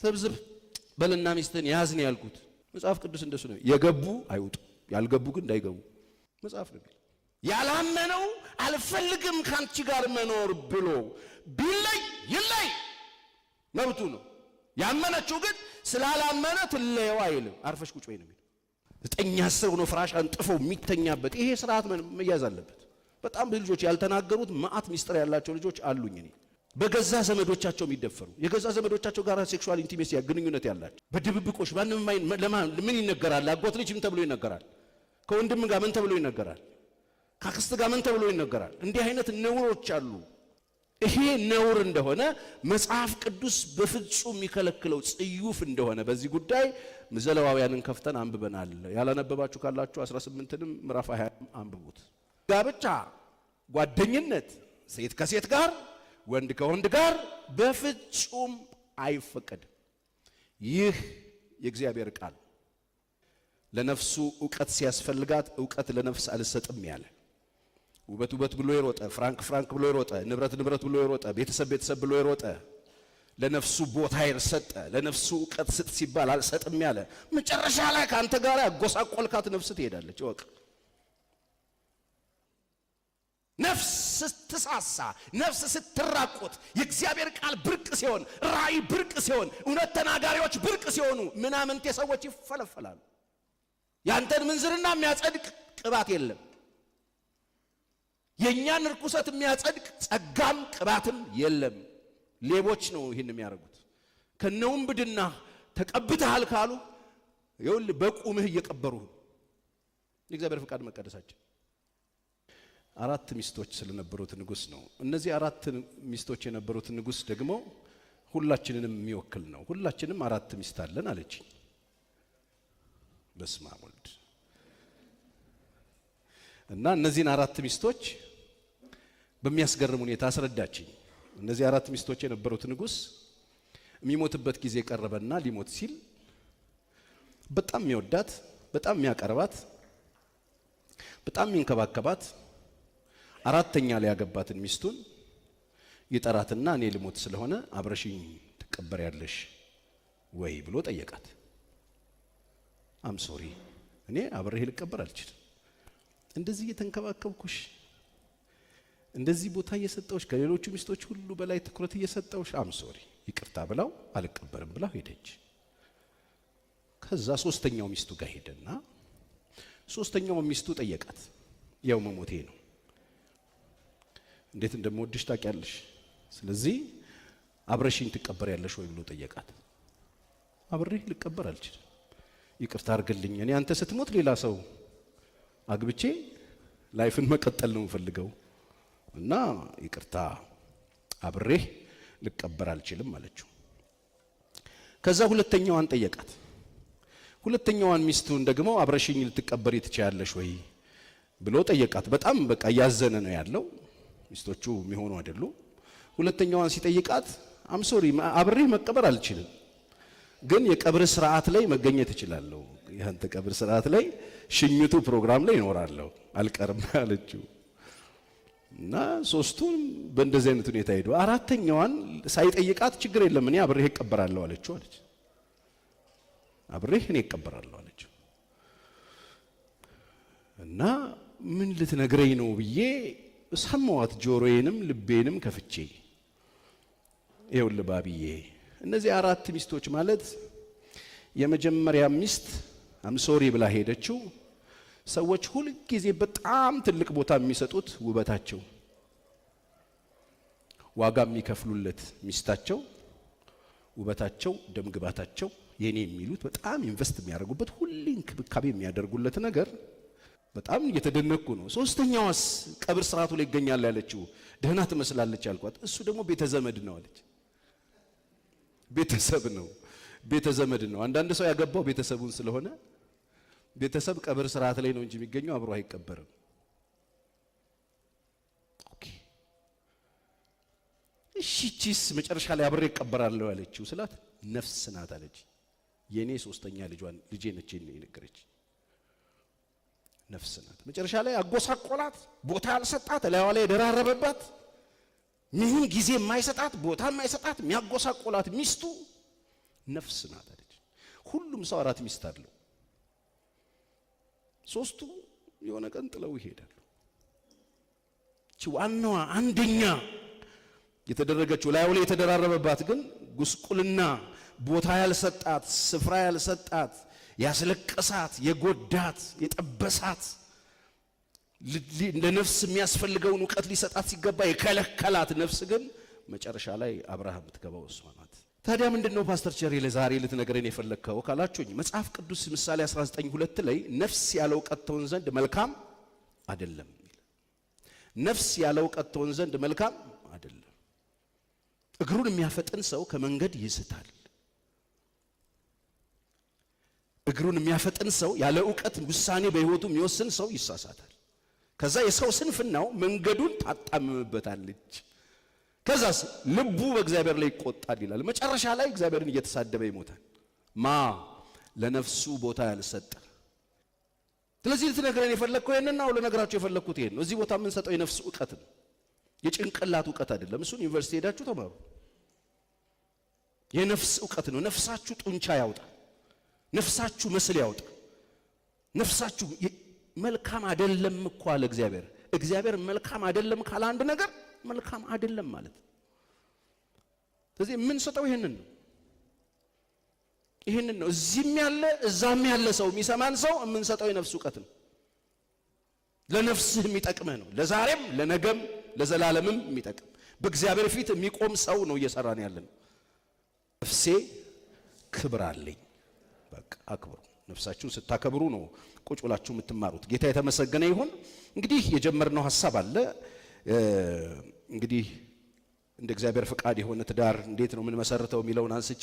ሰብስብ በልና ሚስትን ያዝ ነው ያልኩት። መጽሐፍ ቅዱስ እንደሱ ነው። የገቡ አይውጡ፣ ያልገቡ ግን እንዳይገቡ መጽሐፍ ነው የሚለው። ያላመነው አልፈልግም ካንቺ ጋር መኖር ብሎ ቢለይ ይለይ መብቱ ነው። ያመነችው ግን ስላላመነ ትለየው አይልም። አርፈሽ ቁጭ በይ ነው የሚለው። 9-10 ሆኖ ፍራሽ አንጥፎ የሚተኛበት ይሄ ስርዓት መያዝ አለበት። በጣም ብዙ ልጆች ያልተናገሩት መዓት ሚስጥር ያላቸው ልጆች አሉኝ እኔ። በገዛ ዘመዶቻቸው የሚደፈሩ የገዛ ዘመዶቻቸው ጋር ሴክሹዋል ኢንቲሜሲ ግንኙነት ያላቸው በድብብቆሽ ምን ይነገራል? አጎት ልጅ ምን ተብሎ ይነገራል? ከወንድም ጋር ምን ተብሎ ይነገራል? ከአክስት ጋር ምን ተብሎ ይነገራል? እንዲህ አይነት ነውሮች አሉ። ይሄ ነውር እንደሆነ መጽሐፍ ቅዱስ በፍጹም የሚከለክለው ጽዩፍ እንደሆነ በዚህ ጉዳይ ዘሌዋውያንን ከፍተን አንብበናል። ያላነበባችሁ ካላችሁ 18ንም ምዕራፍ 20 አንብቡት። ጋብቻ፣ ጓደኝነት፣ ሴት ከሴት ጋር ወንድ ከወንድ ጋር በፍጹም አይፈቀድም። ይህ የእግዚአብሔር ቃል ለነፍሱ ዕውቀት ሲያስፈልጋት ዕውቀት ለነፍስ አልሰጥም ያለ ውበት ውበት ብሎ የሮጠ ፍራንክ ፍራንክ ብሎ የሮጠ ንብረት ንብረት ብሎ የሮጠ ቤተሰብ ቤተሰብ ብሎ የሮጠ ለነፍሱ ቦታ ይርሰጠ ለነፍሱ ዕውቀት ስጥ ሲባል አልሰጥም ያለ መጨረሻ ላይ ካንተ ጋር ያጎሳቆልካት ነፍስ ትሄዳለች። ወቅ ነፍስ ስትሳሳ ነፍስ ስትራቆት የእግዚአብሔር ቃል ብርቅ ሲሆን ራእይ ብርቅ ሲሆን እውነት ተናጋሪዎች ብርቅ ሲሆኑ ምናምንቴ ሰዎች ይፈለፈላሉ። ያንተን ምንዝርና የሚያጸድቅ ቅባት የለም። የኛን ርኩሰት የሚያጸድቅ ጸጋም ቅባትም የለም። ሌቦች ነው ይሄን የሚያደርጉት። ከነውም ብድና ተቀብተሃል ካሉ ይኸውልህ በቁምህ እየቀበሩ የእግዚአብሔር ፍቃድ መቀደሳችን። 4 ሚስቶች ስለነበሩት ንጉስ ነው። እነዚህ 4 ሚስቶች የነበሩት ንጉስ ደግሞ ሁላችንንም የሚወክል ነው። ሁላችንም 4 ሚስት አለን አለችኝ። በስመ አብ ወልድ እና እነዚህን 4 ሚስቶች በሚያስገርም ሁኔታ አስረዳችኝ። እነዚህ 4 ሚስቶች የነበሩት ንጉስ የሚሞትበት ጊዜ ቀረበና ሊሞት ሲል በጣም የሚወዳት በጣም የሚያቀርባት በጣም የሚንከባከባት 4ኛ ላይ ያገባትን ሚስቱን ይጠራትና እኔ ልሞት ስለሆነ አብረሽኝ ትቀበሪያለሽ ወይ ብሎ ጠየቃት። አም ሶሪ እኔ አብረህ ልቀበር አልችልም። እንደዚህ እየተንከባከብኩሽ እንደዚህ ቦታ እየሰጠውሽ ከሌሎቹ ሚስቶች ሁሉ በላይ ትኩረት እየሰጠውሽ አም ሶሪ ይቅርታ ብላው አልቀበርም ብላ ሄደች። ከዛ 3ኛው ሚስቱ ጋር ሄደና 3ኛው ሚስቱ ጠየቃት። ያው መሞቴ ነው፣ እንዴት እንደምወድሽ ታውቂያለሽ፣ ስለዚህ አብረሽኝ ትቀበሪያለሽ ወይ ብሎ ጠየቃት። አብሬህ ልቀበር አልችልም፣ ይቅርታ አድርግልኝ፣ እኔ አንተ ስትሞት ሌላ ሰው አግብቼ ላይፍን መቀጠል ነው ፈልገው እና ይቅርታ አብሬህ ልቀበር አልችልም አለችው። ከዛ 2ኛዋን ጠየቃት። 2ኛዋን ሚስቱን ደግሞ አብረሽኝ ልትቀበሪ ትችያለሽ ወይ ብሎ ጠየቃት። በጣም በቃ ያዘነ ነው ያለው፣ ሚስቶቹ የሚሆኑ አይደሉ። 2ኛዋን ሲጠይቃት አም ሶሪ አብሬህ መቀበር አልችልም፣ ግን የቀብር ስርዓት ላይ መገኘት እችላለሁ። ያንተ ቀብር ስርዓት ላይ ሽኝቱ ፕሮግራም ላይ ይኖራለሁ አልቀርም አለችው። እና 3ቱም በእንደዚህ አይነት ሁኔታ ሄዱ። 4ኛዋን ሳይጠይቃት ችግር የለም እኔ አብሬህ እቀበራለሁ አለችው አለች። አብሬህ እኔ እቀበራለሁ አለችው። እና ምን ልትነግረኝ ነው ብዬ ሰማዋት፣ ጆሮዬንም ልቤንም ከፍቼ። ይኸውልህ ባብዬ እነዚህ 4 ሚስቶች ማለት የመጀመሪያ ሚስት አምሶሪ ብላ ሄደችው። ሰዎች ሁሉ ጊዜ በጣም ትልቅ ቦታ የሚሰጡት ውበታቸው፣ ዋጋ የሚከፍሉለት ሚስታቸው፣ ውበታቸው፣ ደምግባታቸው የኔ የሚሉት በጣም ኢንቨስት የሚያደርጉበት ሁሉ እንክብካቤ የሚያደርጉለት ነገር በጣም እየተደነቁ ነው። 3ኛዋስ ቀብር ስርዓቱ ላይ ይገኛል ያለችው ደህና ትመስላለች አልኳት። እሱ ደግሞ ቤተዘመድ ነው አለች። ቤተሰብ ነው፣ ቤተዘመድ ነው። አንዳንድ ሰው ያገባው ቤተሰቡን ስለሆነ ቤተሰብ ቀብር ስርዓት ላይ ነው እንጂ የሚገኘው አብሮ አይቀበርም። ኦኬ እሺ መጨረሻ ላይ አብሬ እቀበራለሁ ያለችው ስላት ነፍስ ናት አለች። የኔ 3ኛ ልጄ ነች የነገረች ነፍስ ናት። መጨረሻ ላይ አጎሳቆላት፣ ቦታ አልሰጣት፣ ላይዋ ላይ ደራረበባት፣ ምንም ጊዜ የማይሰጣት ቦታ የማይሰጣት የሚያጎሳቆላት ሚስቱ ነፍስ ናት አለች። ሁሉም ሰው 4 ሚስት አለው። 3ቱ የሆነ ቀን ጥለው ይሄዳሉ። እቺ ዋናዋ አንደኛ የተደረገችው ላዩ ላይ የተደራረበባት ግን ጉስቁልና ቦታ ያልሰጣት ስፍራ ያልሰጣት ያስለቀሳት የጎዳት የጠበሳት ለነፍስ የሚያስፈልገውን ዕውቀት ሊሰጣት ሲገባ የከለከላት ነፍስ ግን መጨረሻ ላይ አብርሃም ትገባው እሷ ናት። ታዲያ ምንድነው ፓስተር ቸሪ ለዛሬ ልትነግረን የፈለከው ካላችሁኝ መጽሐፍ ቅዱስ ምሳሌ 19:2 ላይ ነፍስ ያለ ዕውቀት ትሆን ዘንድ መልካም አይደለም ይላል። ነፍስ ያለ ዕውቀት ትሆን ዘንድ መልካም አይደለም። እግሩን የሚያፈጥን ሰው ከመንገድ ይስታል። እግሩን የሚያፈጥን ሰው ያለ ዕውቀት ውሳኔ በህይወቱ የሚወስን ሰው ይሳሳታል። ከዛ የሰው ስንፍናው መንገዱን ታጣምምበታለች። ከዛስ ልቡ በእግዚአብሔር ላይ ይቆጣል ይላል። መጨረሻ ላይ እግዚአብሔርን እየተሳደበ ይሞታል። ለነፍሱ ቦታ ያልሰጠ። ስለዚህ ልትነግረን የፈለግከው ይሄንን ነው። ለነገራችሁ የፈለግኩት ይሄን ነው። እዚህ ቦታ የምንሰጠው የነፍስ ዕውቀት ነው፣ የጭንቅላት ዕውቀት አይደለም። እሱን ዩኒቨርሲቲ ሄዳችሁ ተማሩ። የነፍስ ዕውቀት ነው። ነፍሳችሁ ጡንቻ ያውጣ፣ ነፍሳችሁ መስል ያውጣ። ነፍሳችሁ መልካም አይደለም እኮ አለ እግዚአብሔር። እግዚአብሔር መልካም አይደለም ካለ አንድ ነገር መልካም አይደለም ማለት። ስለዚህ የምንሰጠው ይሄንን ነው፣ ይሄንን ነው። እዚህም ያለ እዛም ያለ ሰው የሚሰማን ሰው የምንሰጠው የነፍስ ዕውቀት ነው። ለነፍስህ የሚጠቅምህ ነው። ለዛሬም ለነገም ለዘላለምም የሚጠቅም በእግዚአብሔር ፊት የሚቆም ሰው ነው እየሰራን ያለን። ነፍሴ ክብር አለኝ። በቃ አክብሩ። ነፍሳችሁን ስታከብሩ ነው ቁጭ ብላችሁ የምትማሩት። ጌታ የተመሰገነ ይሁን። እንግዲህ የጀመርነው ሐሳብ አለ። እንግዲህ እንደ እግዚአብሔር ፍቃድ የሆነ ትዳር እንዴት ነው ምን መሰረተው የሚለውን አንስቼ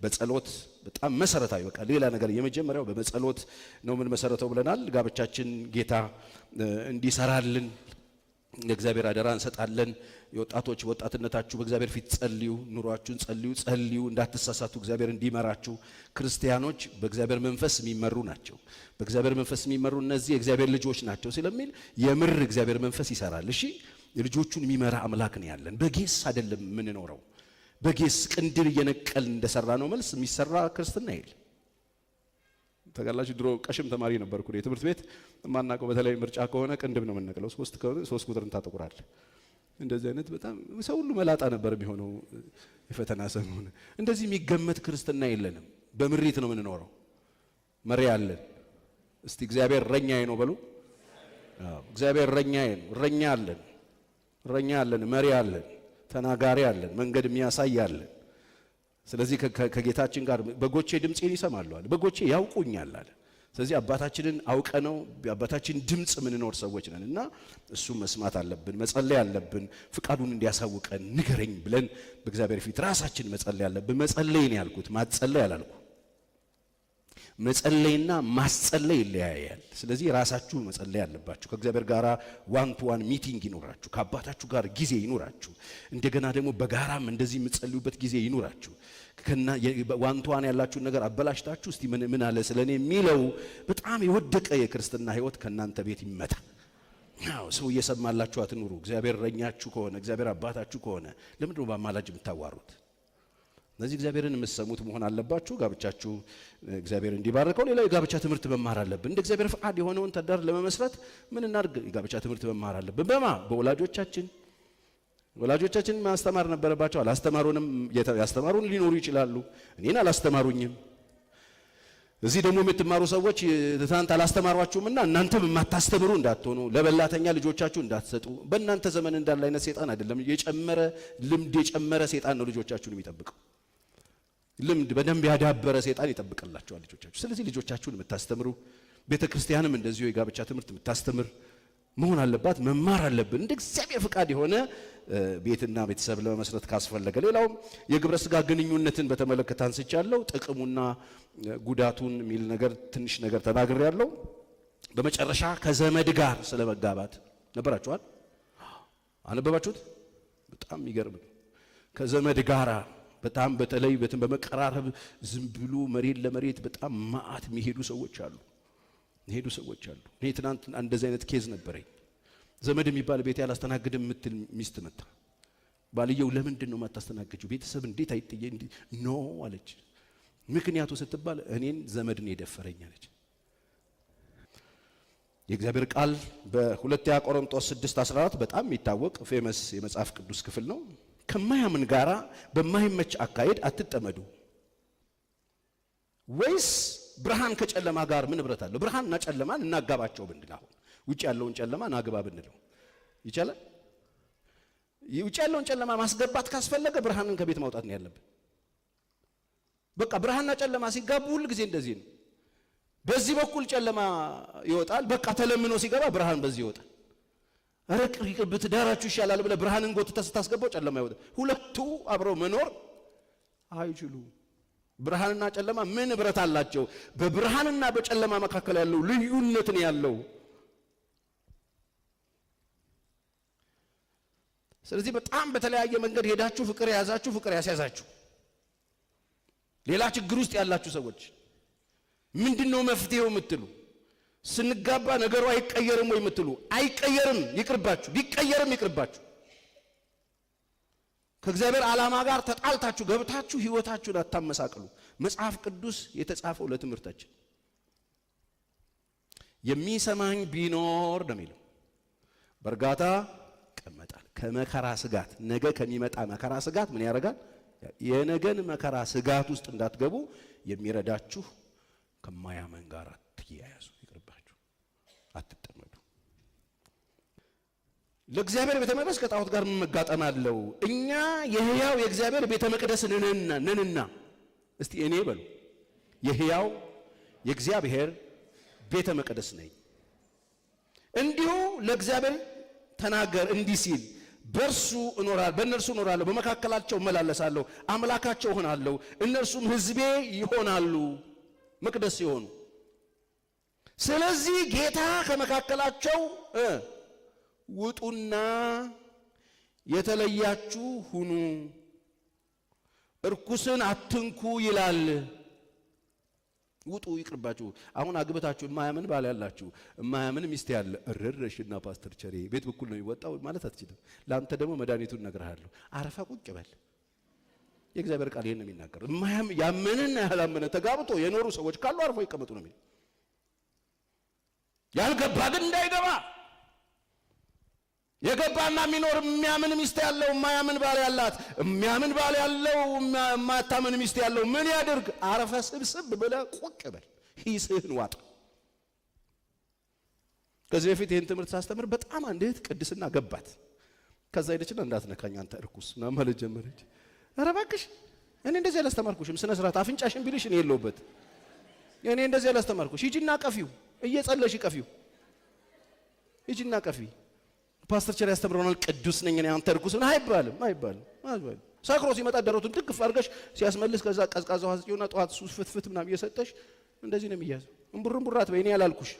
በጸሎት በጣም መሰረታዊ በቃ ሌላ ነገር የመጀመሪያው በጸሎት ነው ምን መሰረተው ብለናል። ጋብቻችን ጌታ እንዲሰራልን ለእግዚአብሔር አደራ እንሰጣለን። የወጣቶች ወጣትነታችሁ በእግዚአብሔር ፊት ጸልዩ፣ ኑሯችሁን ጸልዩ እንዳትሳሳቱ እግዚአብሔር እንዲመራችሁ። ክርስቲያኖች በእግዚአብሔር መንፈስ የሚመሩ ናቸው። በእግዚአብሔር መንፈስ የሚመሩ እነዚህ የእግዚአብሔር ልጆች ናቸው ስለሚል የምር እግዚአብሔር መንፈስ ይሰራል። እሺ የልጆቹን የሚመራ አምላክ ነው ያለን። በጌስ አይደለም የምንኖረው። በጌስ ቅንድር እየነቀል እንደሰራ ነው መልስ የሚሰራ ክርስትና የለም። ተጋላችሁ ድሮ ቀሽም ተማሪ ነበርኩ። የትምህርት ቤት ማናቀው በተለይ ምርጫ ከሆነ ቅንድብ ነው የምንነቅለው። 3 ከሆነ 3 ቁጥርን ታጠቁራል። እንደዚህ አይነት በጣም ሰው ሁሉ መላጣ ነበር የሚሆነው የፈተና ሰሞን። እንደዚህ የሚገመት ክርስትና የለንም። በምሪት ነው የምንኖረው። መሪ አለን። እስቲ እግዚአብሔር እረኛዬ ነው በሉ። እግዚአብሔር እረኛዬ ነው። እረኛ አለን፣ መሪ አለን፣ ተናጋሪ አለን፣ መንገድ የሚያሳይ አለን። ስለዚህ ከጌታችን ጋር በጎቼ ድምጼን ይሰማሉ አለ። በጎቼ ያውቁኛል አለ። ስለዚህ አባታችንን አውቀነው አባታችን ድምጽ ምንኖር ሰዎች ነን እና እሱም መስማት አለብን፣ መጸለይ አለብን። ፍቃዱን እንዲያሳውቀን ንገረኝ ብለን በእግዚአብሔር ፊት ራሳችን መጸለይ አለብን። መጸለይ ነው ያልኩት፣ ማጸለይ አላልኩ። መጸለይና ማስጸለይ ይለያያል። ስለዚህ ራሳችሁ መጸለይ አለባችሁ። ከእግዚአብሔር ጋር ዋን ቱ ዋን ሚቲንግ ይኖራችሁ፣ ከአባታችሁ ጋር ጊዜ ይኖራችሁ። እንደገና ደግሞ በጋራም እንደዚህ የምትጸልዩበት ጊዜ ይኖራችሁ። ከና ዋን ቱ ዋን ያላችሁን ነገር አበላሽታችሁ እስቲ ምን አለ ስለኔ የሚለው በጣም የወደቀ የክርስትና ሕይወት ከናንተ ቤት ይመታ። ሰው እየሰማላችሁ አትኑሩ። እግዚአብሔር እረኛችሁ ከሆነ እግዚአብሔር አባታችሁ ከሆነ ለምንድን ነው በአማላጅ የምታዋሩት? እነዚህ እግዚአብሔርን የምትሰሙት መሆን አለባችሁ። ጋብቻችሁ እግዚአብሔር እንዲባርከው። ሌላ የጋብቻ ትምህርት መማር አለብን። እንደ እግዚአብሔር ፈቃድ የሆነውን ትዳር ለመመስረት ምን እናድርግ? የጋብቻ ትምህርት መማር አለብን። በወላጆቻችን ማስተማር ነበረባቸው። አላስተማሩንም። ያስተማሩን ሊኖሩ ይችላሉ። እኔን አላስተማሩኝም። እዚህ ደግሞ የምትማሩ ሰዎች ትናንት አላስተማሯችሁምና እናንተም የማታስተምሩ እንዳትሆኑ፣ ለበላተኛ ልጆቻችሁ እንዳትሰጡ። በእናንተ ዘመን እንዳለ አይነት ሰይጣን አይደለም። የጨመረ ልምድ የጨመረ ሰይጣን ነው ልጆቻችሁን የሚጠብቀው። ልምድ በደንብ ያዳበረ ሰይጣን ይጠብቅላችኋል ልጆቻችሁ። ስለዚህ ልጆቻችሁን የምታስተምሩ፣ ቤተክርስቲያንም እንደዚሁ የጋብቻ ትምህርት የምታስተምር መሆን አለባት። መማር አለብን። እንደ እግዚአብሔር ፍቃድ የሆነ ቤትና ቤተሰብ ለመመስረት ካስፈለገ። ሌላው የግብረ ስጋ ግንኙነትን በተመለከተ አንስቻለሁ። ጥቅሙና ጉዳቱን የሚል ነገር ትንሽ ነገር ተናግሬያለሁ። በመጨረሻ ከዘመድ ጋር ስለመጋባት ነበራችኋል? አነበባችሁት? በጣም የሚገርም ነው። ከዘመድ ጋር በጣም በተለይ በመቀራረብ ዝም ብሎ መሬት ለመሬት በጣም ማአት የሚሄዱ ሰዎች አሉ። እኔ ትናንት እንደዚህ አይነት ኬዝ ነበረኝ። ዘመድ የሚባል ቤት ያላስተናግድም የምትል ሚስት መጣ። ባልየው ለምንድን ነው የማታስተናግጂው? ቤተሰብ እንዴት አይጥየ ኖ አለች። ምክንያቱ ስትባል እኔን ዘመድን የደፈረኝ አለች። የእግዚአብሔር ቃል በሁለተኛ ቆሮንቶስ 6:14 በጣም የሚታወቅ ፌመስ የመጽሐፍ ቅዱስ ክፍል ነው። ከማያምን ጋራ በማይመች አካሄድ አትጠመዱ። ወይስ ብርሃን ከጨለማ ጋር ምን ህብረት አለው? ብርሃንና ጨለማን እናጋባቸው ብንል አሁን ውጭ ያለውን ጨለማ ናግባ ብንለው ይቻላል? ውጭ ያለውን ጨለማ ማስገባት ካስፈለገ ብርሃንን ከቤት ማውጣት ነው ያለብን። በቃ ብርሃንና ጨለማ ሲጋቡ ሁሉ ጊዜ እንደዚህ ነው። በዚህ በኩል ጨለማ ይወጣል፣ በቃ ተለምኖ ሲገባ ብርሃን በዚህ ይወጣል። አረቅ ብትዳራችሁ ይሻላል ብለ ብርሃንን ጎትተህ ስታስገባው ጨለማ ይወጣል። ሁለቱ አብረው መኖር አይችሉም። ብርሃንና ጨለማ ምን ህብረት አላቸው? በብርሃንና በጨለማ መካከል ያለው ልዩነት ነው ያለው። ስለዚህ በጣም በተለያየ መንገድ ሄዳችሁ ፍቅር ያዛችሁ፣ ፍቅር ያስያዛችሁ ሌላ ችግር ውስጥ ያላችሁ ሰዎች ምንድነው መፍትሄው የምትሉ፣ ስንጋባ ነገሩ አይቀየርም ወይ የምትሉ፣ አይቀየርም ይቅርባችሁ፣ ቢቀየርም ይቅርባችሁ። ከእግዚአብሔር ዓላማ ጋር ተጣልታችሁ ገብታችሁ ህይወታችሁን አታመሳቅሉ። መጽሐፍ ቅዱስ የተጻፈው ለትምህርታችን። የሚሰማኝ ቢኖር ነው የሚለው በእርጋታ ይቀመጣል። ከመከራ ስጋት፣ ነገ ከሚመጣ መከራ ስጋት ምን ያደርጋል? የነገን መከራ ስጋት ውስጥ እንዳትገቡ የሚረዳችሁ ከማያመን ጋር አትያያዙ፣ ይቅርባችሁ፣ አትጠመዱ። ለእግዚአብሔር ቤተ መቅደስ ከጣዖት ጋር መጋጠም አለው። እኛ የሕያው የእግዚአብሔር ቤተ መቅደስ ነንና፣ እስቲ እኔ በሉ የሕያው የእግዚአብሔር ቤተ መቅደስ ነኝ። እንዲሁ ለእግዚአብሔር ተናገር እንዲህ ሲል በእርሱ እኖራለሁ፣ በእነርሱ እኖራለሁ፣ በመካከላቸው እመላለሳለሁ፣ አምላካቸው እሆናለሁ፣ እነርሱም ሕዝቤ ይሆናሉ፣ መቅደስ ሲሆኑ። ስለዚህ ጌታ ከመካከላቸው ውጡና የተለያችሁ ሁኑ፣ እርኩስን አትንኩ ይላል። ውጡ፣ ይቅርባችሁ። አሁን አግብታችሁ የማያምን ባል ያላችሁ፣ የማያምን ሚስት ያለ እረረሽና ፓስተር ቸሬ ቤት በኩል ነው የሚወጣው ማለት አትችልም። ለአንተ ደግሞ መድኃኒቱን እነግርሃለሁ። አረፋ ቁጭ በል። የእግዚአብሔር ቃል ይሄን ነው የሚናገረው። ያመነና ያላመነ ተጋብቶ የኖሩ ሰዎች ካሉ አርፈው ይቀመጡ ነው የሚለው። ያልገባ ግን እንዳይገባ፣ የገባና የሚኖር የሚያምን ሚስት ያለው የማያምን ባል ያላት፣ የሚያምን ባል ያለው የማታምን ሚስት ያለው ምን ያድርግ? አረፈ ስብስብ ብለህ ቁጭ በል፣ ሂስህን ዋጥ። ከዚህ በፊት ይህን ትምህርት ሳስተምር በጣም አንድ እህት ቅድስና ገባት። ከዛ ሄደችና እንዳትነካኝ አንተ እርኩስ ምናምን ማለት ጀመረች። ኧረ እባክሽ እኔ እንደዚህ አላስተማርኩሽም፣ ስነ ስርዓት አፍንጫሽን ቢልሽ እኔ የለሁበት። እኔ እንደዚህ አላስተማርኩሽ። ሂጂና ቀፊው፣ እየጸለሽ ቀፊው፣ ሂጂና ቀፊ። ፓስተር ቸር ያስተምረናል ቅዱስ ነኝ እኔ አንተ እርኩስ ነህ አይባልም። ሰክሮ ሲመጣ ደረቱን ድግፍ አድርገሽ ሲያስመልስ ከዛ ቀዝቃዛ ውሃ ስጪውና ጠዋት ሱስ ፍትፍት ምናምን እየሰጠሽ እንደዚህ ነው የሚያዘው። እምቡርምቡራት በእኔ ያላልኩሽ፣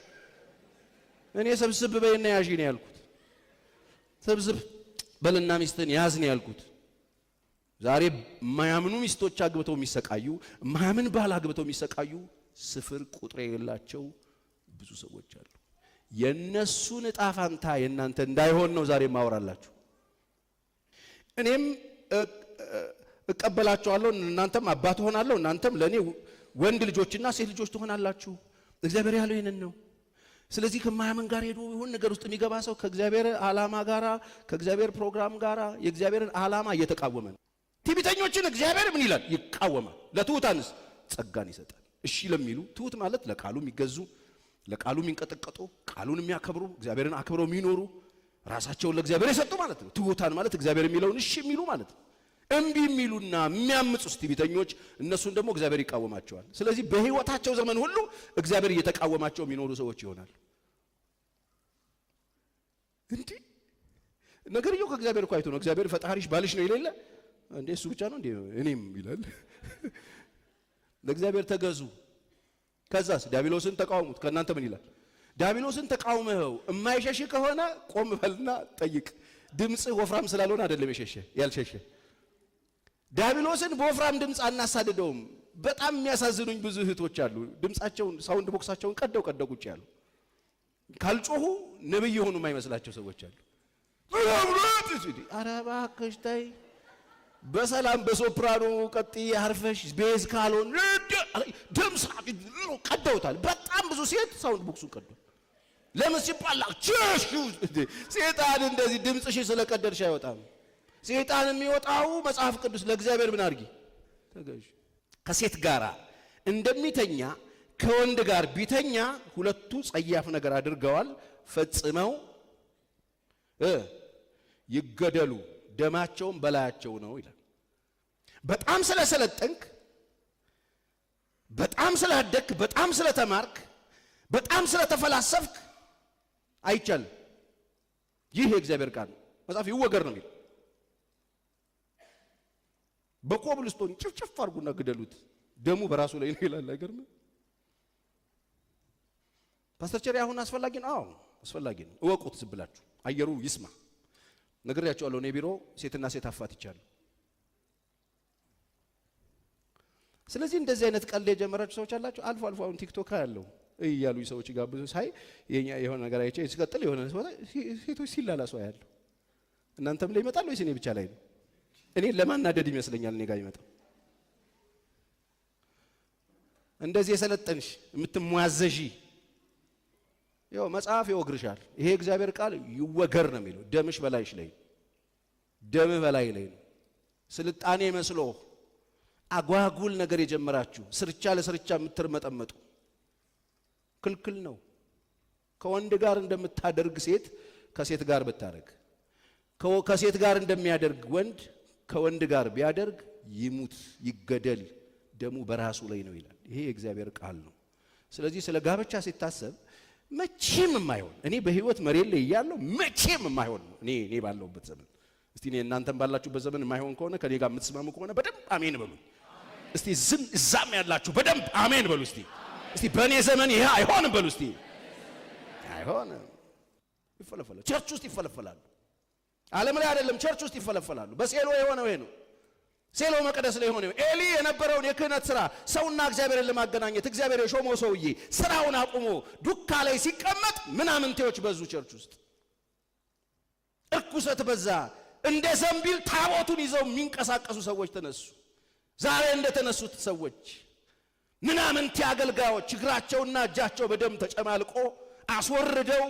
እኔ ሰብስብ በእኔ ያዢ ነው ያልኩት። ሰብስብ በልና ሚስትን ያዝ ነው ያልኩት። ዛሬ የማያምኑ ሚስቶች አግብተው የሚሰቃዩ፣ የማያምን ባል አግብተው የሚሰቃዩ ስፍር ቁጥር የሌላቸው ብዙ ሰዎች አሉ። የነሱን ዕጣ ፋንታ የእናንተ እንዳይሆን ነው ዛሬ ማወራላችሁ። እኔም እቀበላችኋለሁ፣ እናንተም አባት ሆናለሁ፣ እናንተም ለኔ ወንድ ልጆችና ሴት ልጆች ትሆናላችሁ። እግዚአብሔር ያለው ይሄንን ነው። ስለዚህ ከማያምን ጋር ሄዶ ይሁን ነገር ውስጥ የሚገባ ሰው ከእግዚአብሔር ዓላማ ጋራ ከእግዚአብሔር ፕሮግራም ጋራ የእግዚአብሔርን ዓላማ እየተቃወመ ነው። ትዕቢተኞችን እግዚአብሔር ምን ይላል? ይቃወማል። ለትሑታንስ ጸጋን ይሰጣል። እሺ ለሚሉ ትሑት ማለት ለቃሉ የሚገዙ ለቃሉ የሚንቀጠቀጡ ቃሉን የሚያከብሩ እግዚአብሔርን አክብረው የሚኖሩ ራሳቸውን ለእግዚአብሔር የሰጡ ማለት ነው። ትሑታን ማለት እግዚአብሔር የሚለውን እሺ የሚሉ ማለት ነው። እምቢ የሚሉና የሚያምፁ ትዕቢተኞች እነሱን ደግሞ እግዚአብሔር ይቃወማቸዋል። ስለዚህ በህይወታቸው ዘመን ሁሉ እግዚአብሔር እየተቃወማቸው የሚኖሩ ሰዎች ይሆናሉ። እንዴ ነገርየው ከእግዚአብሔር እኮ አይቶ ነው። እግዚአብሔር ፈጣሪሽ ባልሽ ነው ይለለ እንዴ? እሱ ብቻ ነው እንዴ? እኔም ይላል። ለእግዚአብሔር ተገዙ። ከዛስ ዲያብሎስን ተቃውሙት። ከእናንተ ምን ይላል? ዲያብሎስን ተቃውመው የማይሸሽ ከሆነ ቆም በልና ጠይቅ። ድምጽ ወፍራም ስላልሆነ አይደለም ያልሸሸ። ዲያብሎስን በወፍራም ድምጽ አናሳድደውም። በጣም የሚያሳዝኑኝ ብዙ እህቶች አሉ። ድምጻቸውን ሳውንድ ቦክሳቸውን ቀደው ቁጭ ያሉ ካልጮሁ ነብይ የሆኑ የማይመስላቸው ሰዎች አሉ። ኧረ እባክሽ ተይ፣ በሰላም በሶፕራኖ ቀጥይ አርፈሽ ቤዝ ካልሆነ በድምፅ ቀደውታል። በጣም ብዙ ሴት ሳውንድ ቦክሱን ቀደው። ለምን ሲባል ሴጣን እንደዚህ ድምፅሽ ስለቀደድሽ አይወጣም። ሴጣን የሚወጣው መጽሐፍ ቅዱስ ለእግዚአብሔር ምን አድርጊ ተገዥ። ከሴት ጋር እንደሚተኛ ከወንድ ጋር ቢተኛ ሁለቱ ጸያፍ ነገር አድርገዋል፣ ፈጽመው ይገደሉ፣ ደማቸውም በላያቸው ነው ይላል። በጣም ስለሰለጠንክ፣ በጣም ስላደክ፣ በጣም ስለተማርክ፣ በጣም ስለተፈላሰፍክ አይቻልም። ይህ የእግዚአብሔር ቃል ነው። መጽሐፍ ይወገር ነው የሚል። በኮብልስቶን ጭፍጭፍ አድርጉና ግደሉት፣ ደሙ በራሱ ላይ ነው ይላል። አይገርምም? ፓስተር ቸሪ አሁን አስፈላጊ ነው። አዎ አስፈላጊ ነው። እወቁት ዝም ብላችሁ አየሩ ይስማ። ነግሬያችኋለሁ። እኔ ቢሮ ሴትና ሴት አፋትቻለሁ። ስለዚህ እንደዚህ አይነት ቀልድ የጀመራችሁ ሰዎች አላችሁ። አልፎ አልፎ አሁን ቲክቶክ ያለው እያሉ ሰዎች ጋብዙ ሳይ የኛ የሆነ ነገር አይቼ ሲቀጥል የሆነ ሴቶች ሲላላሱ ያለው እናንተም ላይ ይመጣል ወይስ እኔ ብቻ ላይ ነው? እኔ ለማናደድ ይመስለኛል እኔ ጋር ይመጣል። እንደዚህ የሰለጠንሽ የምትሟዘዢ ያው መጽሐፍ ይወግርሻል። ይሄ እግዚአብሔር ቃል ይወገር ነው የሚለው። ደምሽ በላይሽ ላይ፣ ደምህ በላይ ላይ ነው። ስልጣኔ መስሎ አጓጉል ነገር የጀመራችሁ ስርቻ ለስርቻ የምትርመጠመጡ ክልክል ነው። ከወንድ ጋር እንደምታደርግ ሴት ከሴት ጋር ብታደርግ፣ ከሴት ጋር እንደሚያደርግ ወንድ ከወንድ ጋር ቢያደርግ ይሙት ይገደል፣ ደሙ በራሱ ላይ ነው ይላል። ይሄ የእግዚአብሔር ቃል ነው። ስለዚህ ስለ ጋብቻ ሲታሰብ መቼም የማይሆን እኔ በህይወት መሬት ላይ እያለሁ መቼም የማይሆን ነው። እኔ ባለሁበት ዘመን እስቲ እናንተም ባላችሁበት ዘመን የማይሆን ከሆነ ከኔ ጋር የምትስማሙ ከሆነ በደንብ አሜን በሉ። እስቲ እዛም ያላችሁ በደንብ አሜን በሉ። እስቲ በእኔ ዘመን ይሄ አይሆንም በሉ። እስቲ አይሆንም። ይፈለፈላሉ፣ ቸርች ውስጥ ይፈለፈላሉ። ዓለም ላይ አይደለም፣ ቸርች ውስጥ ይፈለፈላሉ። በሴሎ የሆነው ይሄ ነው። ሴሎ መቅደስ ላይ የሆነው ኤሊ የነበረውን የክህነት ስራ ሰውና እግዚአብሔርን ለማገናኘት እግዚአብሔር የሾመው ሰውዬ ስራውን አቁሞ ዱካ ላይ ሲቀመጥ ምናምንቴዎች በዙ። ቸርች ውስጥ እርኩሰት በዛ። እንደ ዘንቢል ታቦቱን ይዘው የሚንቀሳቀሱ ሰዎች ተነሱ። ዛሬ እንደተነሱት ሰዎች ምናምንቴ አገልጋዮች እግራቸውና እጃቸው በደም ተጨማልቆ አስወርደው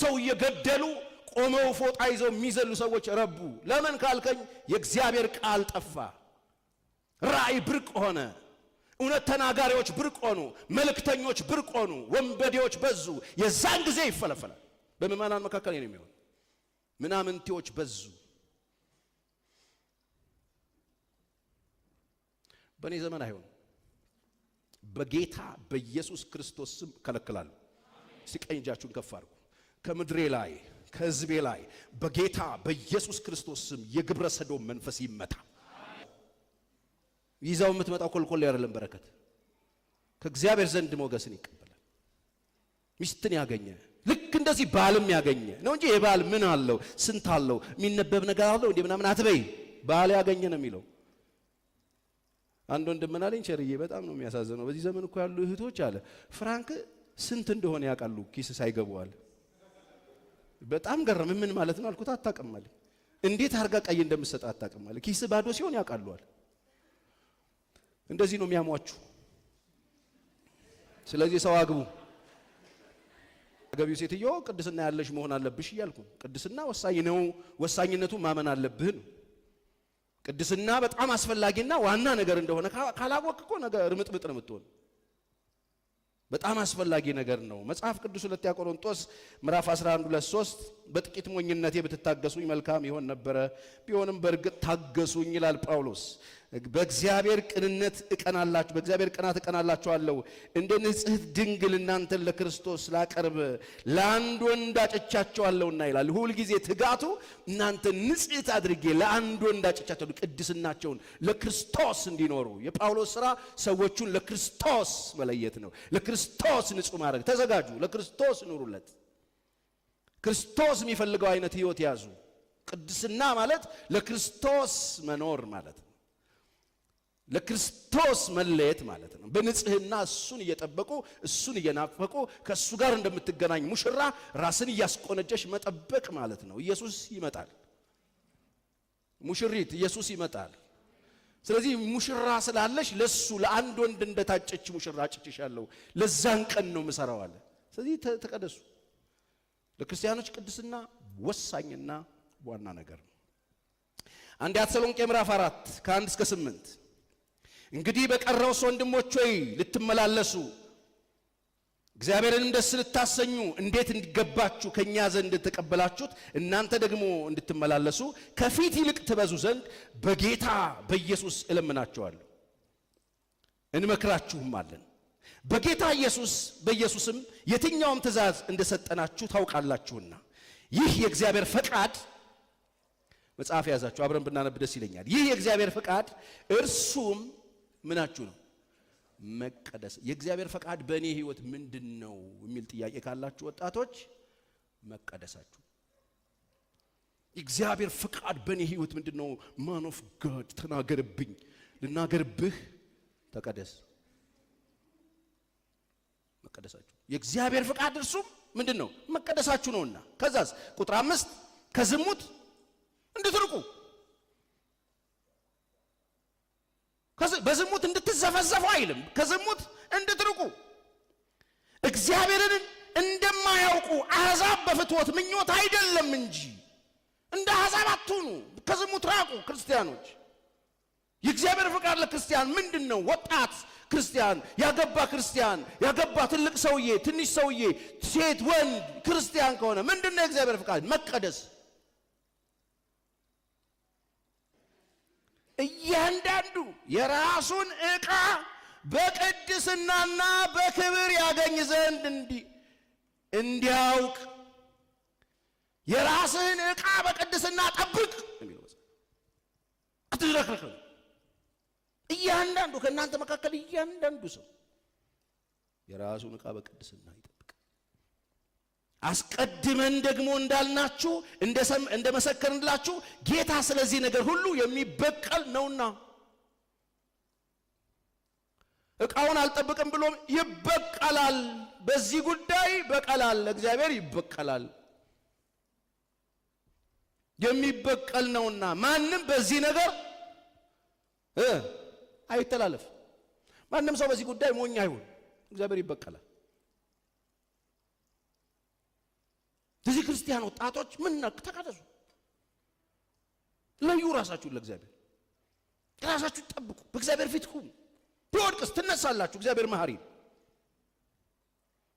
ሰው እየገደሉ ቆመው ፎጣ ይዘው የሚዘሉ ሰዎች ረቡ። ለምን ካልከኝ የእግዚአብሔር ቃል ጠፋ። ራእይ ብርቅ ሆነ። እውነት ተናጋሪዎች ብርቅ ሆኑ። መልእክተኞች ብርቅ ሆኑ። ወንበዴዎች በዙ። የዛን ጊዜ ይፈለፈላል። በምዕመናን መካከል ነው የሚሆን። ምናምንቴዎች በዙ። በእኔ ዘመን አይሆን። በጌታ በኢየሱስ ክርስቶስ ስም ከለክላለሁ። ሲቀኝ እጃችሁን ከፍ አድርጉ። ከምድሬ ላይ ከሕዝቤ ላይ በጌታ በኢየሱስ ክርስቶስ ስም የግብረ ሰዶም መንፈስ ይመታ። ይዛው የምትመጣው ኮልኮል አይደለም በረከት፣ ከእግዚአብሔር ዘንድ ሞገስን ይቀበላል። ሚስትን ያገኘ ልክ እንደዚህ ባልም ያገኘ ነው እንጂ የባል ምን አለው ስንት አለው የሚነበብ ነገር አለው እንዴ ምናምን አትበይ። ባል ያገኘ ነው የሚለው። አንድ ወንድም ምን አለኝ፣ ቸርዬ በጣም ነው የሚያሳዝነው። በዚህ ዘመን እኮ ያሉ እህቶች አለ ፍራንክ ስንት እንደሆነ ያውቃሉ ኪስ ሳይገቡዋል። በጣም ገረም። ምን ማለት ነው አልኩት። አታውቅም አለ። እንዴት አርጋ ቀይ እንደምትሰጥ አታውቅም አለ። ኪስ ባዶ ሲሆን ያውቃሉዋል። እንደዚህ ነው የሚያሟችሁ። ስለዚህ ሰው አግቡ። አገቢው ሴትዮ ቅድስና ያለሽ መሆን አለብሽ እያልኩ፣ ቅድስና ወሳኝ ነው። ወሳኝነቱ ማመን አለብህ ነው። ቅድስና በጣም አስፈላጊና ዋና ነገር እንደሆነ ካላወቅህ እኮ ነገር ርምጥምጥ ነው የምትሆን። በጣም አስፈላጊ ነገር ነው። መጽሐፍ ቅዱስ 2 ቆሮንቶስ ምዕራፍ 11:3 በጥቂት ሞኝነቴ ብትታገሱኝ መልካም ይሆን ነበረ፣ ቢሆንም በእርግጥ ታገሱኝ ይላል ጳውሎስ። በእግዚአብሔር ቅንነት እቀናላችሁ፣ በእግዚአብሔር ቅናት እቀናላችኋለሁ። እንደ ንጽሕት ድንግል እናንተን ለክርስቶስ ላቀርብ ለአንድ ወንድ አጭቻቸዋለሁና ይላል። ሁል ጊዜ ትጋቱ እናንተ ንጽሕት አድርጌ ለአንድ ወንድ አጭቻቸዋለሁ፣ ቅድስናቸውን ለክርስቶስ እንዲኖሩ። የጳውሎስ ሥራ ሰዎቹን ለክርስቶስ መለየት ነው። ለክርስቶስ ንጹሕ ማድረግ። ተዘጋጁ፣ ለክርስቶስ ኑሩለት። ክርስቶስ የሚፈልገው አይነት ሕይወት ያዙ። ቅድስና ማለት ለክርስቶስ መኖር ማለት ነው። ለክርስቶስ መለየት ማለት ነው። በንጽህና እሱን እየጠበቁ እሱን እየናፈቁ ከእሱ ጋር እንደምትገናኝ ሙሽራ ራስን እያስቆነጀሽ መጠበቅ ማለት ነው። ኢየሱስ ይመጣል። ሙሽሪት ኢየሱስ ይመጣል። ስለዚህ ሙሽራ ስላለሽ ለሱ ለአንድ ወንድ እንደታጨች ሙሽራ አጭችሻለሁ ለዛን ቀን ነው መሰራው አለ። ስለዚህ ተቀደሱ። ለክርስቲያኖች ቅድስና ወሳኝና ዋና ነገር ነው። አንደኛ ተሰሎንቄ ምዕራፍ 4 ከ1 እስከ 8 እንግዲህ በቀረውስ ወንድሞች ሆይ ልትመላለሱ እግዚአብሔርንም ደስ ልታሰኙ እንዴት እንዲገባችሁ ከኛ ዘንድ ተቀበላችሁት እናንተ ደግሞ እንድትመላለሱ ከፊት ይልቅ ትበዙ ዘንድ በጌታ በኢየሱስ እለምናችኋለሁ እንመክራችሁም አለን። በጌታ በኢየሱስም የትኛውም ትእዛዝ እንደሰጠናችሁ ታውቃላችሁና ይህ የእግዚአብሔር ፈቃድ መጽሐፍ ያዛችሁ አብረን ብናነብ ደስ ይለኛል። ይህ የእግዚአብሔር ፈቃድ እርሱም ምናችሁ ነው? መቀደስ። የእግዚአብሔር ፈቃድ በእኔ ህይወት ምንድነው የሚል ጥያቄ ካላችሁ ወጣቶች መቀደሳችሁ። የእግዚአብሔር ፈቃድ በእኔ ህይወት ምንድነው? ማን ኦፍ ጋድ ተናገርብኝ፣ ልናገርብህ፣ ተቀደስ። መቀደሳችሁ የእግዚአብሔር ፈቃድ እርሱም ምንድነው? መቀደሳችሁ ነውና። ከዛስ ቁጥር 5 ከዝሙት እንድትርቁ በዝሙት እንድትዘፈዘፉ አይልም። ከዝሙት እንድትርቁ እግዚአብሔርን እንደማያውቁ አሕዛብ በፍትወት ምኞት አይደለም እንጂ እንደ አሕዛብ አትሁኑ። ከዝሙት ራቁ ክርስቲያኖች። የእግዚአብሔር ፈቃድ ለክርስቲያን ምንድነው? ወጣት ክርስቲያን፣ ያገባ ክርስቲያን፣ ያገባ ትልቅ ሰውዬ፣ ትንሽ ሰውዬ፣ ሴት ወንድ ክርስቲያን ከሆነ ምንድነው የእግዚአብሔር ፈቃድ? መቀደስ። እያንዳንዱ የራሱን ዕቃ በቅድስናና በክብር ያገኝ ዘንድ እንዲያውቅ የራስህን ዕቃ በቅድስና ጠብቅ የሚለው አትዝረክረክ። እያንዳንዱ ከእናንተ መካከል እያንዳንዱ ሰው የራሱን ዕቃ በቅድስና ይጠብቅ። አስቀድመን ደግሞ እንዳልናችሁ እንደመሰከርንላችሁ ጌታ ስለዚህ ነገር ሁሉ የሚበቀል ነውና ዕቃውን አልጠብቅም ብሎ ይበቀላል። በዚህ ጉዳይ በቀላል እግዚአብሔር ይበቀላል። የሚበቀል ነውና ማንም በዚህ ነገር አይተላለፍ። ማንም ሰው በዚህ ጉዳይ ሞኝ አይሁን። እግዚአብሔር ይበቀላል። ስለዚህ ክርስቲያን ወጣቶች ምን ተቀደሱ፣ ለዩ ራሳችሁን ለእግዚአብሔር፣ ራሳችሁን ጠብቁ፣ በእግዚአብሔር ፊት ሁኑ። ቢወድቅስ ትነሳላችሁ። እግዚአብሔር መሐሪ ነው።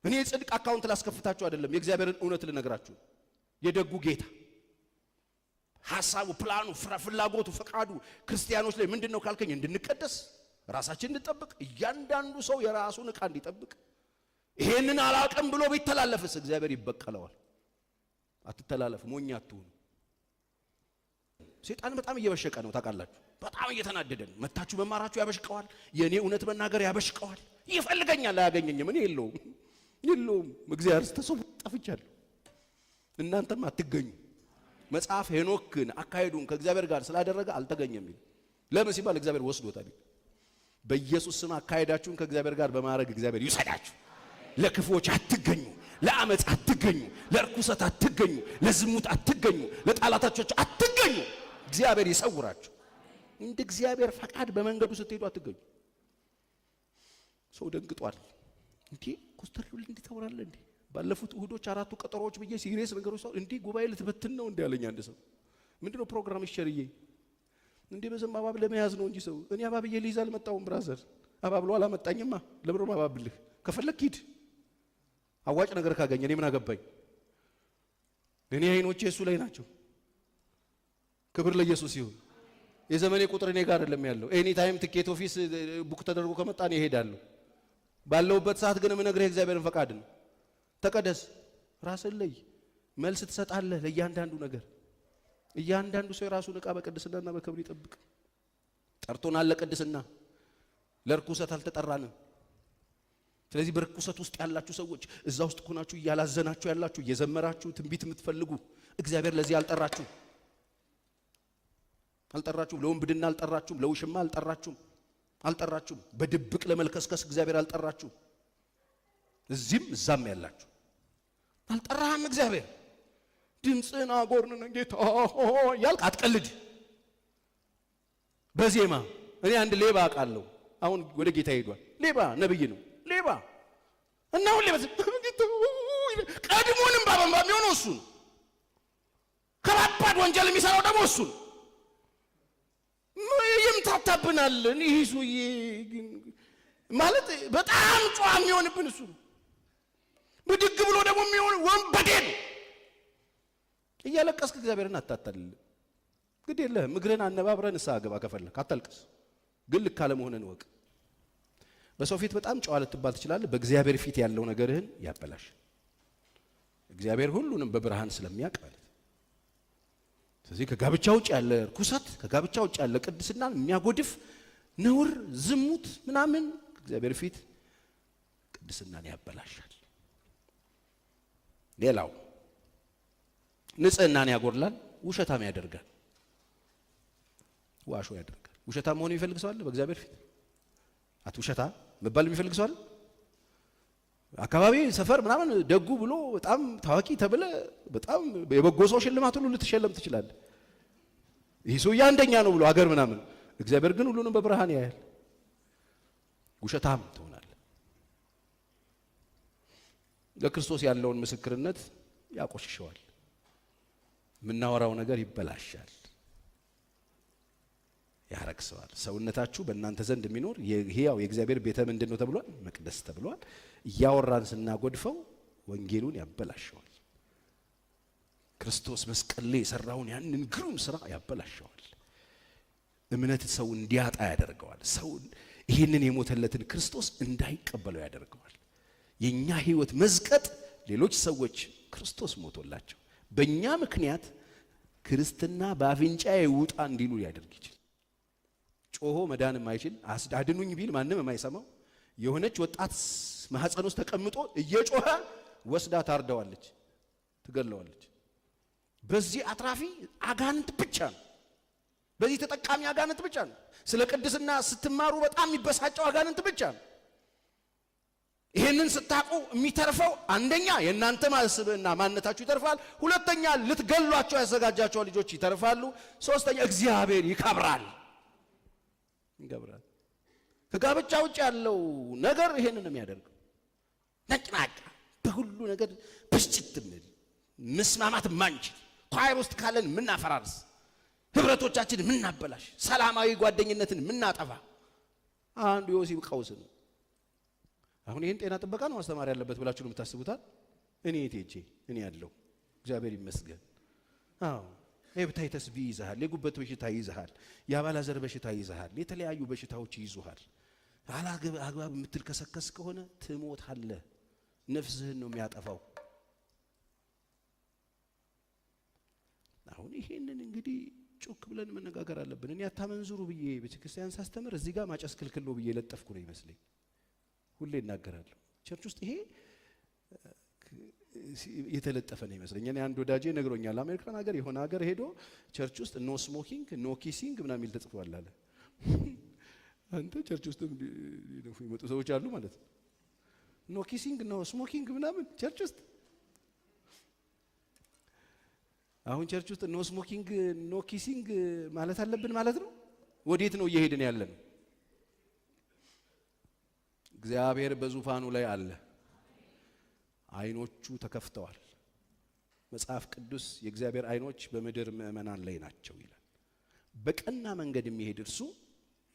እኔ የጽድቅ አካውንት ላስከፍታችሁ አይደለም፣ የእግዚአብሔርን እውነት ልነግራችሁ። የደጉ ጌታ ሐሳቡ፣ ፕላኑ፣ ፍላጎቱ፣ ፈቃዱ ክርስቲያኖች ላይ ምንድነው ካልከኝ እንድንቀደስ፣ ራሳችን እንድንጠብቅ፣ እያንዳንዱ ሰው የራሱን ዕቃ እንዲጠብቅ። ይሄንን አላውቅም ብሎ ቢተላለፍስ እግዚአብሔር ይበቀለዋል። አትተላለፍ፣ ሞኝ አትሁኑ። ሰይጣን በጣም እየበሸቀ ነው ታውቃላችሁ። በጣም እየተናደደ ነው። መታችሁ መማራችሁ ያበሽቀዋል። የኔ እውነት መናገር ያበሽቀዋል። ይፈልገኛል፣ አያገኘኝም። እኔ የለውም እግዚአብሔር ተሰው ጠፍቻለሁ። እናንተም አትገኙ። መጽሐፍ ሄኖክን አካሄዱን ከእግዚአብሔር ጋር ስላደረገ አልተገኘም ይል። ለምን ሲባል እግዚአብሔር ወስዶታል። በኢየሱስ ስም አካሄዳችሁን ከእግዚአብሔር ጋር በማድረግ እግዚአብሔር ይውሰዳችሁ። ለክፎች አትገኙ፣ ለአመጽ አትገኙ፣ ለርኩሰት አትገኙ፣ ለዝሙት አትገኙ፣ ለጣላታቾች አትገኙ። እግዚአብሔር ይሰውራችሁ። እንደ እግዚአብሔር ፈቃድ በመንገዱ ስትሄዱ አትገኙ። ሰው ደንግጧል። እንዴ ኮስተር ብለህ እንዴ ታወራለህ እንዴ? ባለፉት እሁዶች 4 ቀጠሮዎች ብዬ ሲሪየስ ነገሮች ሰው እንዴ ጉባኤ ልትበትን ነው እንዴ ያለኝ አንድ ሰው። ምንድነው ፕሮግራም ይሸርዬ እንዴ በዘም አባብ ለመያዝ ነው እንጂ ሰው እኔ አባብዬ ልይዝ አልመጣሁም። ብራዘር አባብሎ አላመጣኝማ። ለብሮ አባብልህ ከፈለክ ሂድ። አዋጭ ነገር ካገኘ እኔ ምን አገባኝ? እኔ አይኖቼ እሱ ላይ ናቸው። ክብር ለኢየሱስ ይሁን። የዘመኔ ቁጥር እኔ ጋር አይደለም ያለው። ኤኒ ታይም ትኬት ኦፊስ ቡክ ተደርጎ ከመጣ ነው ይሄዳለሁ። ባለውበት ሰዓት ግን የምነግርህ እግዚአብሔርን ፈቃድ ነው። ተቀደስ፣ ራስን ለይ፣ መልስ ትሰጣለህ ለእያንዳንዱ ነገር። እያንዳንዱ ሰው የራሱን ዕቃ በቅድስናና በክብር ይጠብቅ። ጠርቶናል ለቅድስና፣ ለርኩሰት አልተጠራንም። ስለዚህ በርኩሰት ውስጥ ያላችሁ ሰዎች እዛ ውስጥ ሆናችሁ እያላዘናችሁ ያላችሁ እየዘመራችሁ ትንቢት የምትፈልጉ እግዚአብሔር ለዚህ አልጠራችሁም። ለወንብድና አልጠራችሁም፣ ለውሽማ አልጠራችሁም። በድብቅ ለመልከስከስ እግዚአብሔር አልጠራችሁም። እዚህም እዛም ያላችሁ አልጠራህም እግዚአብሔር። ድምፅህን አጎርነን ጌታ ያልክ አትቀልድ። በዜማ እኔ አንድ ሌባ አውቃለሁ። አሁን ወደ ጌታ ሄዷል። ሌባ ነብይ ነው። ሌባ እና ሁሌ ቀድሞንም ባባም የሚሆነው እሱ ነው። ከባድ ወንጀል የሚሰራው ደግሞ እሱ ነው። ይምታታብናል። ይሄ ሰውዬ ማለት በጣም ጨዋ የሚሆንብን እሱ ነው። ብድግ ብሎ ደግሞ የሚሆን ወንበዴ ነው። እያለቀስክ እግዚአብሔርን አታታልል። ግድ የለህም። እግርህን አነባብረን ንስሐ ግባ ከፈለክ። አታልቅስ፣ ግን ልክ አለመሆንን ወቅ። በሰው ፊት በጣም ጨዋ ልትባል ትችላለህ። በእግዚአብሔር ፊት ያለው ነገርህን ያበላሽ። እግዚአብሔር ሁሉንም በብርሃን ስለሚያውቅ ማለት። ስለዚህ ከጋብቻ ውጭ ያለ ርኩሰት፣ ከጋብቻ ውጭ ያለ ቅድስናን የሚያጎድፍ ነውር፣ ዝሙት ምናምን እግዚአብሔር ፊት ቅድስናን ያበላሻል። ሌላው ንጽህናን ያጎድላል፣ ውሸታም ያደርጋል። ዋሾ ያደርጋል። ውሸታም መሆን የሚፈልግ ሰው አለ በእግዚአብሔር ፊት? አትውሸታ መባል የሚፈልግ ሰው አለ? አካባቢ ሰፈር ምናምን ደጉ ብሎ በጣም ታዋቂ ተብለ በጣም የበጎ ሰው ሽልማት ሁሉ ልትሸለም ትችላለህ። ይህ ሰው አንደኛ ነው ብሎ አገር ምናምን። እግዚአብሔር ግን ሁሉንም በብርሃን ያያል። ውሸታም ትሆናለህ። ለክርስቶስ ያለውን ምስክርነት ያቆሽሸዋል። የምናወራው ነገር ይበላሻል፣ ያረክሰዋል። ሰውነታችሁ በእናንተ ዘንድ የሚኖር የሕያው የእግዚአብሔር ቤተ ምንድን ነው ተብሏል? መቅደስ ተብሏል። እያወራን ስናጎድፈው ወንጌሉን ያበላሸዋል። ክርስቶስ መስቀል ላይ የሰራውን ያንን ግሩም ስራ ያበላሸዋል። እምነት ሰው እንዲያጣ ያደርገዋል። ሰው ይህንን የሞተለትን ክርስቶስ እንዳይቀበለው ያደርገዋል። የኛ ህይወት መዝቀጥ ሌሎች ሰዎች ክርስቶስ ሞቶላቸው በእኛ ምክንያት ክርስትና በአፍንጫ ይውጣ እንዲሉ ያደርግ ይችላል። ጮሆ መዳን የማይችል አድኑኝ ቢል ማንም የማይሰማው የሆነች ወጣት ማህፀን ውስጥ ተቀምጦ እየጮኸ ወስዳ ታርደዋለች፣ ትገለዋለች። በዚህ አትራፊ አጋንንት ብቻ ነው። በዚህ ተጠቃሚ አጋንንት ብቻ ነው። ስለ ቅድስና ስትማሩ በጣም የሚበሳጨው አጋንንት ብቻ ነው። ይሄንን ስታቁ የሚተርፈው አንደኛ የእናንተ ማስብና ማንነታችሁ ይተርፋል። ሁለተኛ ልትገሏቸው ያዘጋጃቸው ልጆች ይተርፋሉ። ሶስተኛ እግዚአብሔር ይከብራል። ከጋብቻ ውጭ ያለው ነገር ይሄንን ነው የሚያደርገው። ነጭናጫ በሁሉ ነገር ብስጭት ምን መስማማት ማንችል፣ ኳይር ውስጥ ካለን ምናፈራርስ፣ ህብረቶቻችን ምናበላሽ፣ ሰላማዊ ጓደኝነትን ምናጠፋ አንዱ የወሲብ ቀውስ ነው። አሁን ይሄን ጤና ጥበቃ ነው ማስተማር ያለበት ብላችሁ ነው የምታስቡታል? እኔ እቴጄ እኔ ያለው እግዚአብሔር ይመስገን። አዎ ሄፓታይተስ ቢ ይዘሃል፣ የጉበት በሽታ ይዘሃል፣ የአባላዘር በሽታ ይዘሃል፣ የተለያዩ በሽታዎች ይዙሃል። አግባብ የምትልከሰከስ ከሆነ ትሞታለህ። ነፍስህን ነው የሚያጠፋው። አሁን ይሄንን እንግዲህ ጮክ ብለን መነጋገር አለብን። እኔ አታመንዝሩ ብዬ ቤተክርስቲያን ሳስተምር እዚህ ጋር ማጨስ ክልክል ነው ብዬ ለጠፍኩ ነው ይመስለኝ። ሁሌ እናገራለሁ። ቸርች ውስጥ ይሄ የተለጠፈ ነው ይመስለኝ። እኔ አንድ ወዳጄ ነግሮኛል። አሜሪካን ሀገር የሆነ ሀገር ሄዶ ቸርች ውስጥ ኖ ስሞኪንግ ኖ ኪሲንግ ምናምን የሚል ተጽፏል አለ። አንተ ቸርች ውስጥ የሚመጡ ሰዎች አሉ ማለት ነው። ኖ ኪሲንግ ኖ ስሞኪንግ ምናምን ቸርች ውስጥ። አሁን ቸርች ውስጥ ኖ ስሞኪንግ ኖ ኪሲንግ ማለት አለብን ማለት ነው። ወዴት ነው እየሄድን ያለን? እግዚአብሔር በዙፋኑ ላይ አለ። አይኖቹ ተከፍተዋል። መጽሐፍ ቅዱስ የእግዚአብሔር አይኖች በምድር ምእመናን ላይ ናቸው ይላል። በቀና መንገድ የሚሄድ እርሱ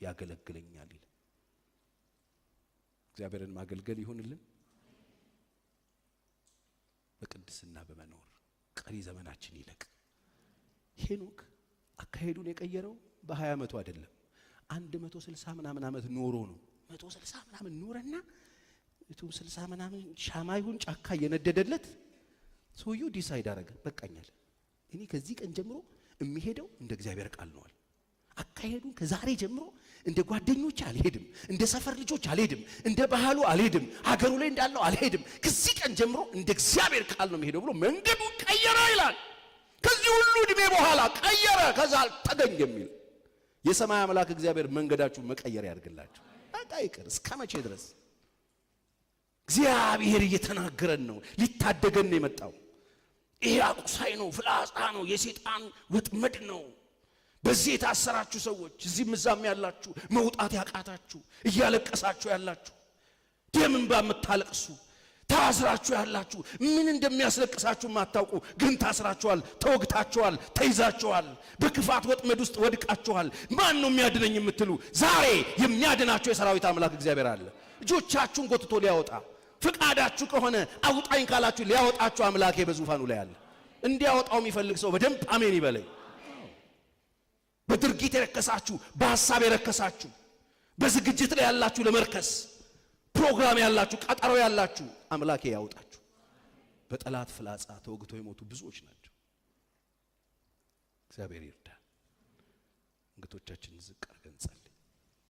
ያገለግለኛል ይላል። እግዚአብሔርን ማገልገል ይሁንልን። በቅድስና በመኖር ቀሪ ዘመናችን ይለቅ። ሄኖክ አካሄዱን የቀየረው በ20 ዓመቱ አይደለም፣ 160 ምናምን ዓመት ኖሮ ነው። 160 ምናምን ኖረና 160 ምናምን ሻማ ይሁን ጫካ እየነደደለት ሰውየው ዲሳይድ አደረገ። በቃኛል፣ እኔ ከዚህ ቀን ጀምሮ የሚሄደው እንደ እግዚአብሔር ቃል ነዋል። አካሄዱን ከዛሬ ጀምሮ እንደ ጓደኞች አልሄድም፣ እንደ ሰፈር ልጆች አልሄድም፣ እንደ ባህሉ አልሄድም፣ ሀገሩ ላይ እንዳለው አልሄድም። ከዚህ ቀን ጀምሮ እንደ እግዚአብሔር ቃል ነው የሚሄደው ብሎ መንገዱን ቀየረ ይላል። ከዚህ ሁሉ እድሜ በኋላ ቀየረ። ከዛ አልተገኝ የሚል የሰማይ አምላክ እግዚአብሔር መንገዳችሁን መቀየር ያድርግላችሁ። አይቀር እስከ መቼ ድረስ እግዚአብሔር እየተናገረን ነው። ሊታደገን ነው የመጣው። ይሄ አቁሳይ ነው፣ ፍላጻ ነው፣ የሰይጣን ወጥመድ ነው። በዚህ የታሰራችሁ ሰዎች እዚህም እዛም ያላችሁ መውጣት ያቃታችሁ እያለቀሳችሁ ያላችሁ ደምን ባምታለቅሱ ታስራችሁ ያላችሁ ምን እንደሚያስለቅሳችሁ ማታውቁ ግን ታስራችኋል፣ ተወግታችኋል፣ ተይዛችኋል፣ በክፋት ወጥመድ ውስጥ ወድቃችኋል። ማን ነው የሚያድነኝ የምትሉ ዛሬ የሚያድናችሁ የሰራዊት አምላክ እግዚአብሔር አለ። እጆቻችሁን ጎትቶ ሊያወጣ ፍቃዳችሁ ከሆነ አውጣኝ ካላችሁ ሊያወጣችሁ አምላኬ በዙፋኑ ላይ አለ። እንዲያወጣው የሚፈልግ ሰው በደንብ አሜን ይበለኝ። በድርጊት የረከሳችሁ፣ በሐሳብ የረከሳችሁ፣ በዝግጅት ላይ ያላችሁ ለመርከስ ፕሮግራም ያላችሁ፣ ቀጠሮ ያላችሁ አምላኬ ያውጣችሁ። በጠላት ፍላጻ ተወግተው የሞቱ ብዙዎች ናቸው። እግዚአብሔር ይርዳን። እንግቶቻችንን ዝቅ አድርገን